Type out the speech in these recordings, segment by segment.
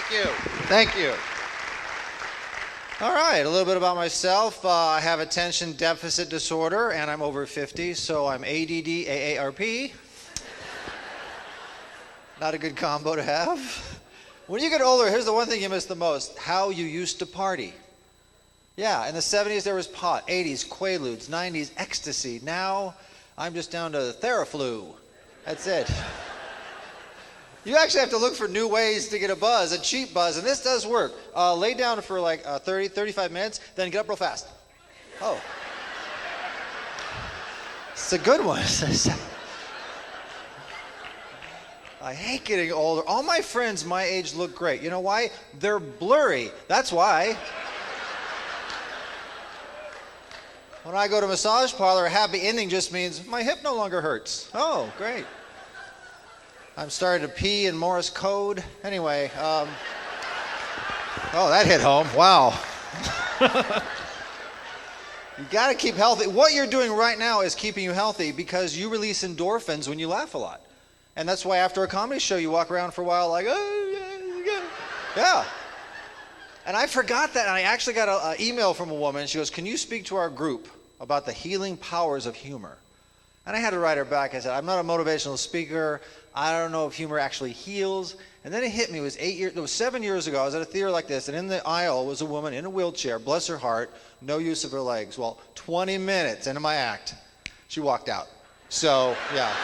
Thank you. Thank you. All right, a little bit about myself. I have attention deficit disorder, and I'm over 50, so I'm ADD, AARP. Not a good combo to have. When you get older, here's the one thing you miss the most: how you used to party. Yeah, in the 70s there was pot, 80s Quaaludes, 90s ecstasy. Now I'm just down to Theraflu. That's it. You actually have to look for new ways to get a buzz, a cheap buzz, and this does work. Lay down for like 30, 35 minutes, then get up real fast. Oh. It's a good one. I hate getting older. All my friends my age look great. You know why? They're blurry. That's why. When I go to a massage parlor, a happy ending just means my hip no longer hurts. Oh, great. I'm starting to pee in Morse code. Anyway, oh, that hit home. Wow. You got to keep healthy. What you're doing right now is keeping you healthy because you release endorphins when you laugh a lot. And that's why after a comedy show, you walk around for a while like, oh, yeah. And I forgot that, and I actually got an email from a woman. She goes, can you speak to our group about the healing powers of humor? And I had to write her back. I said, I'm not a motivational speaker. I don't know if humor actually heals. And then it hit me. It was 7 years ago. I was at a theater like this, and in the aisle was a woman in a wheelchair, bless her heart, no use of her legs. Well, 20 minutes into my act, she walked out. So, yeah.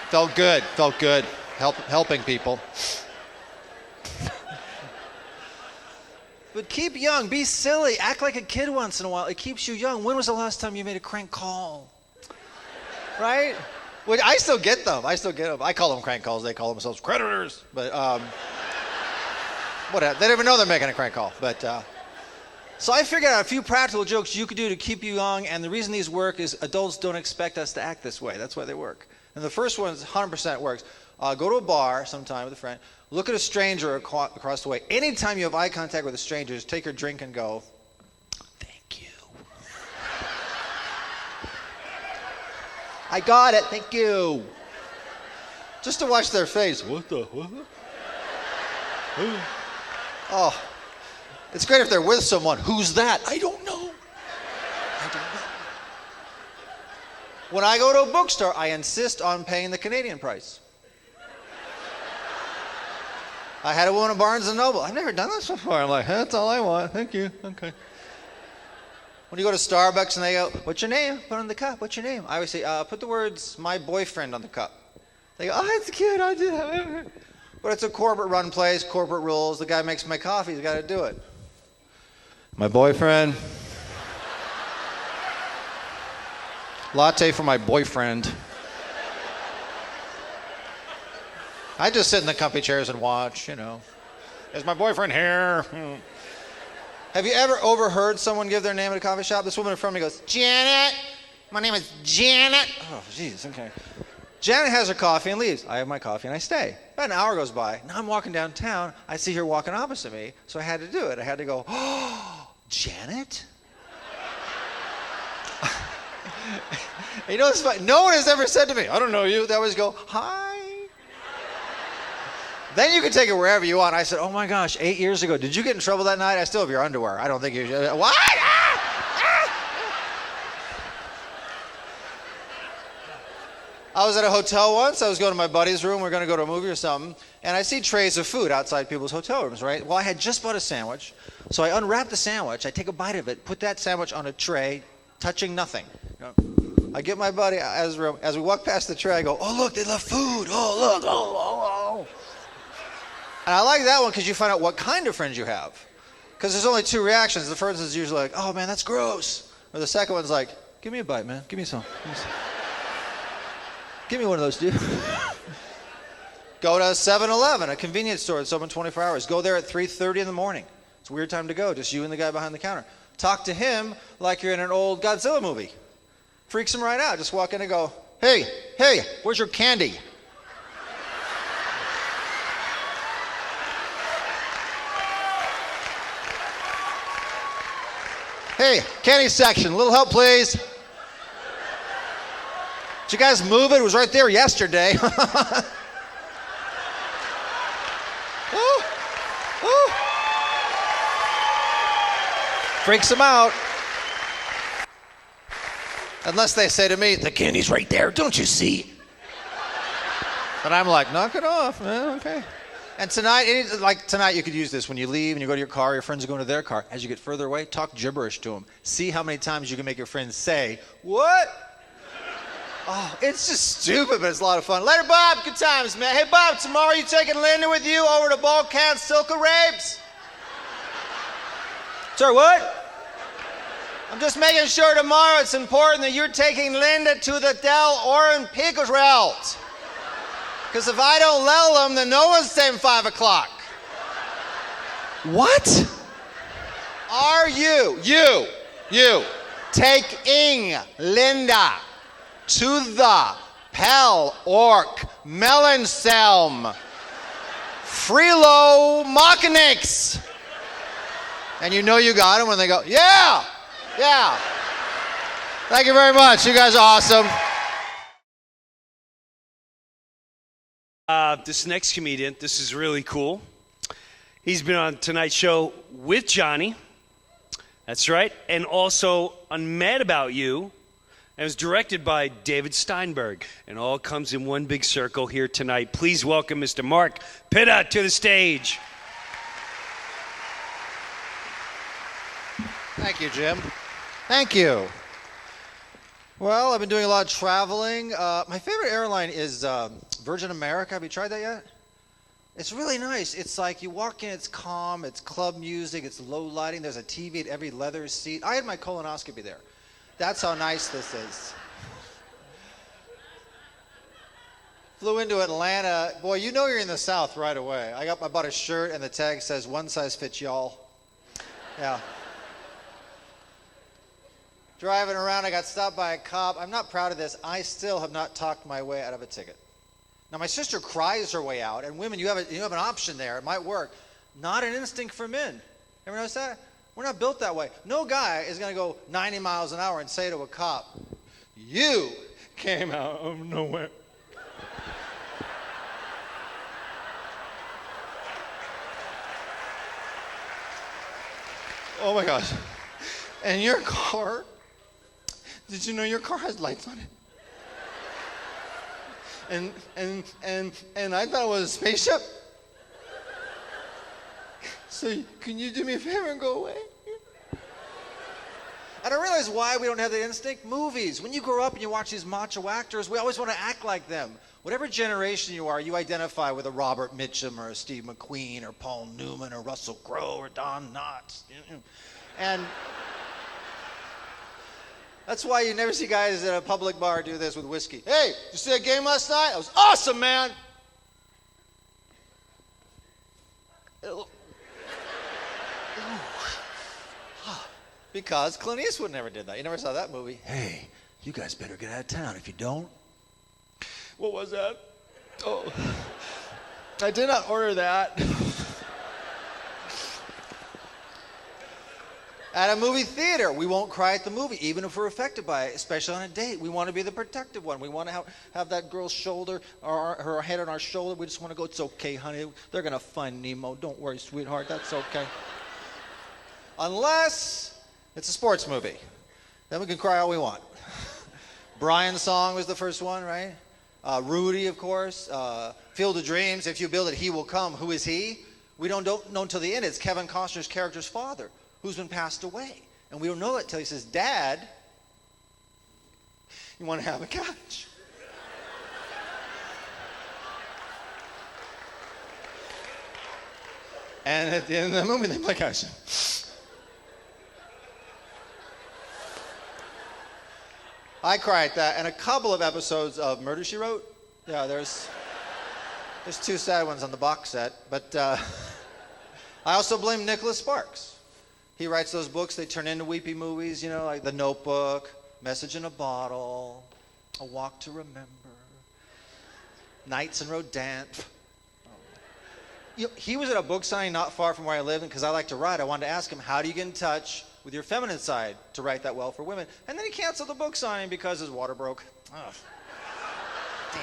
Felt good. Helping people. But keep young, be silly, act like a kid once in a while. It keeps you young. When was the last time you made a crank call? Right? Well, I still get them. I call them crank calls. They call themselves creditors. But whatever. They don't even know they're making a crank call. But so I figured out a few practical jokes you could do to keep you young. And the reason these work is adults don't expect us to act this way. That's why they work. And the first one is 100% works. Go to a bar sometime with a friend. Look at a stranger across the way. Anytime you have eye contact with a stranger, just take your drink and go, thank you. I got it, thank you. Just to watch their face. What? Oh, it's great if they're with someone. Who's that? I don't know. When I go to a bookstore, I insist on paying the Canadian price. I had a woman at Barnes & Noble. I've never done this before. I'm like, that's all I want. Thank you. Okay. When you go to Starbucks and they go, what's your name? Put it on the cup. What's your name? I always say, put the words, my boyfriend on the cup. They go, oh, that's cute. I do that. But it's a corporate-run place, corporate rules. The guy makes my coffee. He's got to do it. My boyfriend. Latte for my boyfriend. I just sit in the comfy chairs and watch, Is my boyfriend here? Have you ever overheard someone give their name at a coffee shop? This woman in front of me goes, Janet. My name is Janet. Oh, jeez, okay. Janet has her coffee and leaves. I have my coffee and I stay. About an hour goes by. Now I'm walking downtown. I see her walking opposite me, so I had to do it. I had to go, oh, Janet? You know what's funny? No one has ever said to me, I don't know you. They always go, hi. Then you can take it wherever you want. I said, oh my gosh, 8 years ago, did you get in trouble that night? I still have your underwear. I don't think you should. What? I was at a hotel once. I was going to my buddy's room. We are going to go to a movie or something. And I see trays of food outside people's hotel rooms, right? Well, I had just bought a sandwich. So I unwrap the sandwich. I take a bite of it, put that sandwich on a tray, touching nothing. I get my buddy as we walk past the tray, I go, oh, look, they left food. Oh, look. Oh. And I like that one because you find out what kind of friends you have. Because there's only two reactions. The first is usually like, oh, man, that's gross. Or the second one's like, give me a bite, man. Give me some. Give me one of those, dude. Go to 7-Eleven, a convenience store that's open 24 hours. Go there at 3:30 in the morning. It's a weird time to go, just you and the guy behind the counter. Talk to him like you're in an old Godzilla movie. Freaks him right out. Just walk in and go, hey, where's your candy? Hey, candy section, a little help, please. Did you guys move it? It was right there yesterday. Freaks them out. Unless they say to me, the candy's right there, don't you see? And I'm like, knock it off, man, okay. And tonight you could use this when you leave and you go to your car, your friends are going to their car. As you get further away, talk gibberish to them. See how many times you can make your friends say, what? Oh, it's just stupid, but it's a lot of fun. Later, Bob, good times, man. Hey, Bob, tomorrow you taking Linda with you over to Balkan Silka Rapes? Sorry, what? I'm just making sure tomorrow it's important that you're taking Linda to the Del Oren Pickles route. Because if I don't lell them, then no one's saying 5 o'clock. What? Are you taking Linda to the Pel Ork Melonselm Frilo Mochenix? And you know you got them when they go, yeah. Thank you very much. You guys are awesome. This next comedian, this is really cool. He's been on Tonight Show with Johnny. That's right. And also on Mad About You. And it was directed by David Steinberg. And all comes in one big circle here tonight. Please welcome Mr. Mark Pitta to the stage. Thank you, Jim. Thank you. Well, I've been doing a lot of traveling. My favorite airline is Virgin America. Have you tried that yet? It's really nice. It's like you walk in, it's calm, it's club music, it's low lighting. There's a TV at every leather seat. I had my colonoscopy there. That's how nice this is. Flew into Atlanta. Boy, you know you're in the South right away. I bought a shirt and the tag says, one size fits y'all. Yeah. Driving around, I got stopped by a cop. I'm not proud of this. I still have not talked my way out of a ticket. Now, my sister cries her way out, and women, you have an option there. It might work. Not an instinct for men. Ever notice that? We're not built that way. No guy is going to go 90 miles an hour and say to a cop, you came out of nowhere. Oh, my gosh. And your car... Did you know your car has lights on it? And I thought it was a spaceship. So can you do me a favor and go away? I don't realize why we don't have the instinct. Movies. When you grow up and you watch these macho actors, we always want to act like them. Whatever generation you are, you identify with a Robert Mitchum or a Steve McQueen or Paul Newman or Russell Crowe or Don Knotts. And that's why you never see guys at a public bar do this with whiskey. Hey, you see that game last night? It was awesome, man. Because Clint Eastwood never did that. You never saw that movie. Hey, you guys better get out of town. If you don't... What was that? Oh, I did not order that. At a movie theater, we won't cry at the movie, even if we're affected by it, especially on a date. We want to be the protective one. We want to have that girl's shoulder, or her head on our shoulder. We just want to go, it's okay, honey. They're going to find Nemo. Don't worry, sweetheart. That's okay. Unless it's a sports movie. Then we can cry all we want. Brian's song was the first one, right? Rudy, of course. Field of Dreams, if you build it, he will come. Who is he? We don't know until the end. It's Kevin Costner's character's father, who's been passed away. And we don't know that until he says, Dad, you want to have a couch? And at the end of the movie, they play couch. I cry at that, and a couple of episodes of Murder, She Wrote. Yeah, there's two sad ones on the box set, but I also blame Nicholas Sparks. He writes those books, they turn into weepy movies, you know, like The Notebook, Message in a Bottle, A Walk to Remember, Nights in Rodin. You know, he was at a book signing not far from where I live, and because I like to write, I wanted to ask him, how do you get in touch with your feminine side to write that well for women? And then he canceled the book signing because his water broke. Oh. Damn.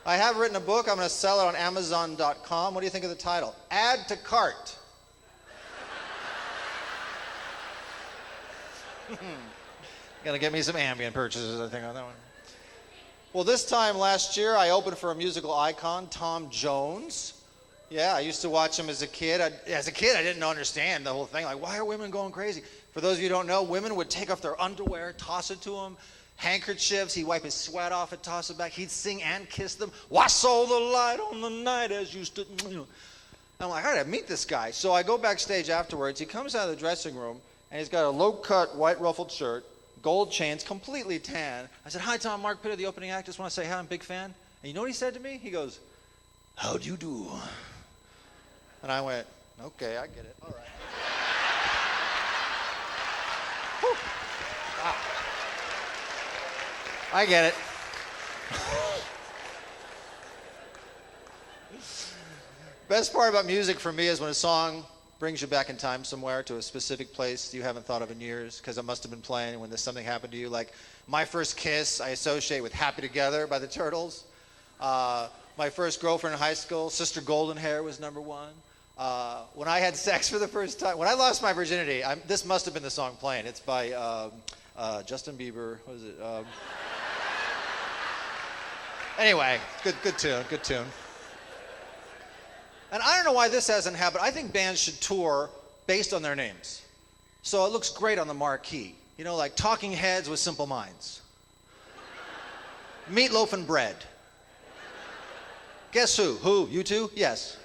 I have written a book. I'm going to sell it on Amazon.com. What do you think of the title? Add to cart. Gonna get me some Ambien purchases, I think, on that one. Well, this time last year, I opened for a musical icon, Tom Jones. Yeah, I used to watch him as a kid. As a kid, I didn't understand the whole thing. Like, why are women going crazy? For those of you who don't know, women would take off their underwear, toss it to him, handkerchiefs. He'd wipe his sweat off and toss it back. He'd sing and kiss them. I saw the light on the night as you stood. I'm like, I gotta meet this guy. So I go backstage afterwards. He comes out of the dressing room, and he's got a low-cut, white ruffled shirt, gold chains, completely tan. I said, hi, Tom, Mark Pitta, the opening act. Just want to say hi, I'm a big fan. And you know what he said to me? He goes, how'd you do? And I went, okay, I get it. All right. Whew. Wow. I get it. Best part about music for me is when a song brings you back in time somewhere to a specific place you haven't thought of in years, because it must have been playing when something happened to you. Like My First Kiss, I associate with Happy Together by the Turtles. My first girlfriend in high school, Sister Golden Hair, was number one. When I had sex for the first time, when I lost my virginity, this must have been the song playing. It's by Justin Bieber. What is it? Anyway, good tune. And I don't know why this hasn't happened. I think bands should tour based on their names. So it looks great on the marquee. You know, like Talking Heads with Simple Minds. Meatloaf and Bread. Guess who? Who? You two? Yes.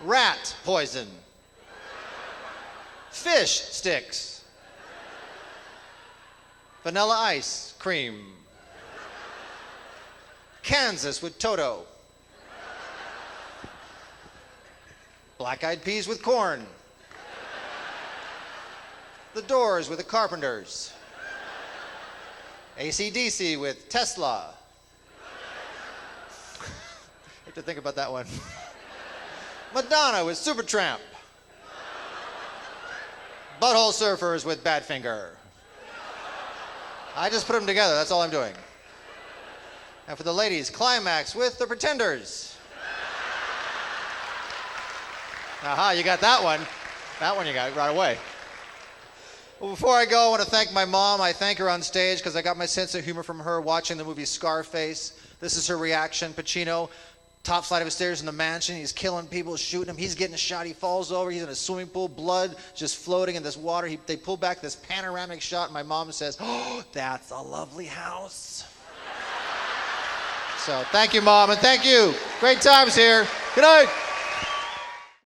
Rat Poison. Fish Sticks. Vanilla Ice Cream. Kansas with Toto. Black Eyed Peas with Corn. The Doors with the Carpenters. AC/DC with Tesla. I have to think about that one. Madonna with Supertramp. Butthole Surfers with Badfinger. I just put them together, that's all I'm doing. And for the ladies, Climax with The Pretenders. Aha, you got that one. That one you got right away. Well, before I go, I want to thank my mom. I thank her on stage because I got my sense of humor from her watching the movie Scarface. This is her reaction. Pacino, top flight of the stairs in the mansion. He's killing people, shooting them. He's getting shot. He falls over. He's in a swimming pool. Blood just floating in this water. They pull back this panoramic shot, and my mom says, oh, that's a lovely house. So thank you, Mom, and thank you. Great times here. Good night.